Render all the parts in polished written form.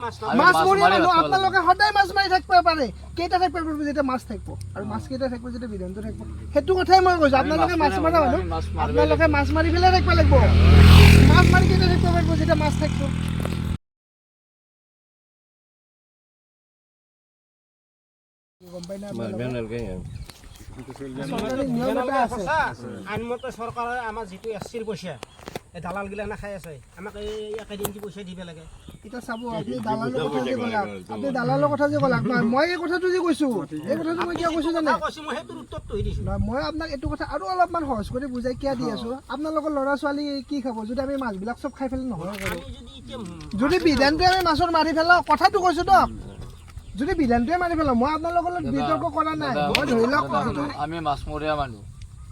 মাছ মৰি মানুহ আপোনালোকে সদায় মাছ মাৰি থাকিব পাৰে কেইটা থাকিব পাৰিব যেতিয়া মাছ থাকিব আৰু মাছ কেইটা থাকিব যেতিয়া বিধান্ত থাকিব সেইটো কথাই মই কৈছো আপোনালোকে মাছ মাৰা মানুহ আপোনালোকে মাছ মাৰি পেলাই থাকিব লাগিব মাছ মাৰি কেইটা থাকিব পাৰিব যেতিয়া মাছ থাকিব গম পাই না আইনমতে চৰকাৰে আমাৰ যিটো এছচিৰ পইচা এই দালাল গিলাখানে খাই আছে আমাক এই একেদিন কি পইচা দিব লাগে এটা চাব আপুনি দালালৰ কথা যে ক'লাক আপুনি দালালৰ কথা যে ক'লাক মই এই কথাটো যে কৈছো এই কথাটো মই কিয় কৈছো জানে মই সেইটোৰ উত্তৰটো দিছো মই আপোনাক এইটো কথা আৰু অলপমান সহজ কৰি বুজাই কিয় দি আছো আপোনালোকৰ ল'ৰা ছোৱালী কি খাব যদি আমি মাছবিলাক চব খাই পেলাই নহয় যদি বিধানটোৱে আমি মাছৰ মাৰি পেলাওঁ কথাটো কৈছো তো যদি বিধানটোৱে মাৰি পেলাওঁ মই আপোনালোকৰ লগত বিতৰ্ক কৰা নাই মই ধৰি লওক আমি মাছমৰীয়া মানুহ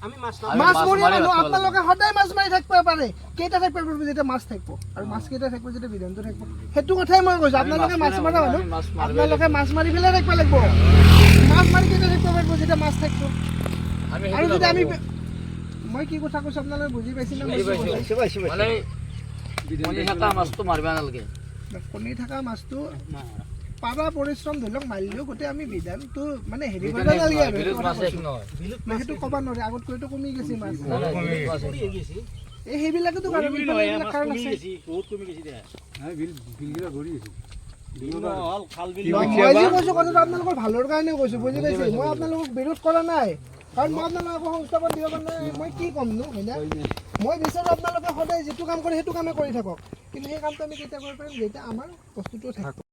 মাছ মৰি মানুহ আপোনালোকে সদায় মাছ মাৰি থাকিব পাৰে কেইটা থাকিব পাৰিব যেতিয়া মাছ থাকিব আৰু মাছ কেইটা থাকিব যেতিয়া বিধানটো থাকিব সেইটো কথাই মই কৈছো আপোনালোকে মাছ মাৰা মানুহ আপোনালোকে মাছ মাৰি পেলাই থাকিব লাগিব মাছ মাৰি কেইটা থাকিব পাৰিব যেতিয়া মাছ থাকিব আৰু যদি আমি মই কি কথা কৈছো আপোনালোকে বুজি পাইছে না মানে কণী থকা মাছটো মাৰিব নালাগে কণী থকা মাছটো পাৰা পৰিশ্ৰম ধৰি লওক মাৰিলেও গোটেই আমি বিধানটো মানে হেৰি কৰিব নালাগে আৰু সেইটো ক'ব নোৱাৰে আগত কৰিতো কমি গৈছে মাছ এই সেইবিলাকেতো কাৰণ আছে মই যি কৈছো কথাটো আপোনালোকৰ ভালৰ কাৰণে কৈছো বুজি পাইছে মই আপোনালোকক বিৰোধ কৰা নাই কাৰণ মই আপোনালোকক সংস্থাপন দিব কাৰণে মই কি ক'মনো হয়নে মই বিচাৰোঁ আপোনালোকে সদায় যিটো কাম কৰে সেইটো কামে কৰি থাকক কিন্তু সেই কামটো আমি কেতিয়া কৰিব পাৰিম যেতিয়া আমাৰ বস্তুটো থাকিব